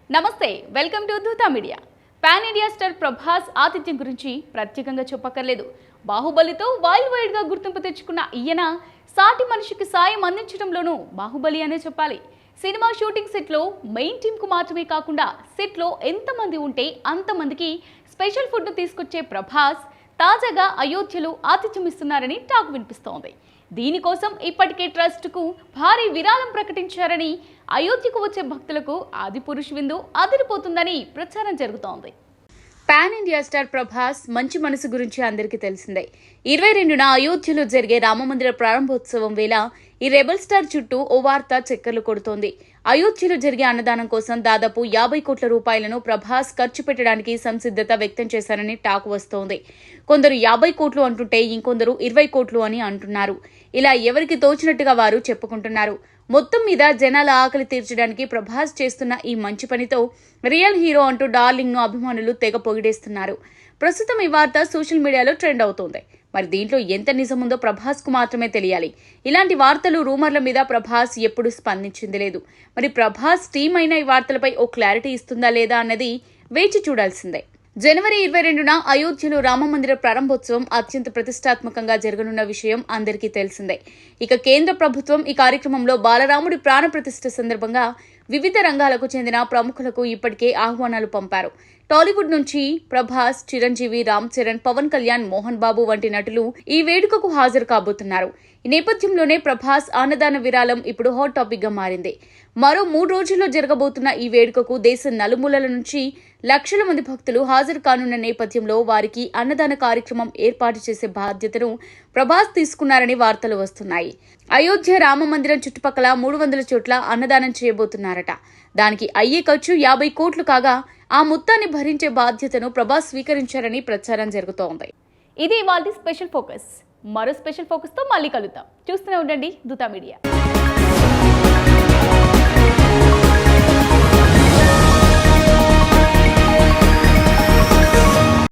నమస్తే, welcome to Dootha media. Pan India star Prabhas ఆతిథ్యం గురించి ప్రత్యేకంగా చెప్పక్కర్లేదు. బాహుబలితో వైల్డ్ వైడ్ గా గుర్తింపు తెచ్చుకున్న ఈయన సాటి మనిషికి సాయం అందించడంలోనూ బాహుబలి అనే చెప్పాలి. సినిమా షూటింగ్ సెట్లో మెయిన్ టీమ్ కు మాత్రమే కాకుండా సెట్లో ఎంతమంది ఉంటే అంతమందికి స్పెషల్ ఫుడ్ తీసుకొచ్చే ప్రభాస్ తాజాగా అయోధ్యలో ఆతిథ్యం ఇస్తున్నారని టాక్ వినిపిస్తోంది. దీనికోసం ఇప్పటికే ట్రస్ట్కు భారీ విరాళం ప్రకటించారని, అయోధ్యకు వచ్చే భక్తులకు ఆదిపురుష్ విందు అదిరిపోతుందని ప్రచారం జరుగుతోంది. పాన్ ఇండియా స్టార్ ప్రభాస్ మంచి మనసు గురించి అందరికీ తెలిసిందే. 22న అయోధ్యలో జరిగే రామమందిర ప్రారంభోత్సవం వేళ ఈ రెబల్ స్టార్ చుట్టూ ఓ వార్త చక్కర్లు కొడుతోంది. అయోధ్యలో జరిగే అన్నదానం కోసం దాదాపు 50 కోట్ల రూపాయలను ప్రభాస్ ఖర్చు పెట్టడానికి సంసిద్ధత వ్యక్తం చేశారని టాక్ వస్తోంది. కొందరు 50 కోట్లు అంటుంటే ఇంకొందరు 20 కోట్లు అని అంటున్నారు. ఇలా ఎవరికి తోచినట్టుగా వారు చెప్పుకుంటున్నారు. మొత్తం మీద జనాల ఆకలి తీర్చడానికి ప్రభాస్ చేస్తున్న ఈ మంచి పనితో రియల్ హీరో అంటూ డార్లింగ్ ను అభిమానులు తెగ పొగిడేస్తున్నారు. ప్రస్తుతం ఈ వార్త సోషల్ మీడియాలో ట్రెండ్ అవుతోంది. మరి దీంట్లో ఎంత నిజముందో ప్రభాస్ కు మాత్రమే తెలియాలి. ఇలాంటి వార్తలు, రూమర్ల మీద ప్రభాస్ ఎప్పుడు స్పందించింది లేదు. మరి ప్రభాస్ టీం అయిన ఈ వార్తలపై ఓ క్లారిటీ ఇస్తుందా లేదా అన్నది వేచి చూడాల్సిందే. జనవరి 22న అయోధ్యలో రామమందిర ప్రారంభోత్సవం అత్యంత ప్రతిష్టాత్మకంగా జరగనున్న విషయం అందరికీ తెలిసిందే. ఇక కేంద్ర ప్రభుత్వం ఈ కార్యక్రమంలో బాలరాముడి ప్రాణ ప్రతిష్ఠ సందర్భంగా వివిధ రంగాలకు చెందిన ప్రముఖులకు ఇప్పటికే ఆహ్వానాలు పంపారు. టాలీవుడ్ నుంచి ప్రభాస్, చిరంజీవి, రామ్ చరణ్, పవన్ కళ్యాణ్, మోహన్ బాబు వంటి నటులు ఈ వేడుకకు హాజరు కాబోతున్నారు. ఈ నేపథ్యంలోనే ప్రభాస్ అన్నదాన విరాళం ఇప్పుడు హాట్ టాపిక్ గా మారింది. మరో 3 రోజుల్లో జరగబోతున్న ఈ వేడుకకు దేశం నలుమూలల నుంచి లక్షల మంది భక్తులు హాజరు కానున్న నేపథ్యంలో వారికి అన్నదాన కార్యక్రమం ఏర్పాటు చేసే బాధ్యతను ప్రభాస్ తీసుకున్నారని వార్తలు వస్తున్నాయి. అయోధ్య రామ మందిరం చుట్టుపక్కల 300 చోట్ల అన్నదానం చేయబోతున్నారట. దానికి అయ్యే ఖర్చు 50 కోట్లు కాగా ఆ మొత్తాన్ని భరించే బాధ్యతను ప్రభాస్ స్వీకరించారని ప్రచారం జరుగుతోంది. ఇది ఇవాల్టి స్పెషల్ ఫోకస్. మరో స్పెషల్ ఫోకస్ తో మళ్ళీ కలుద్దాం. చూస్తూనే ఉండండి దూతా మీడియా.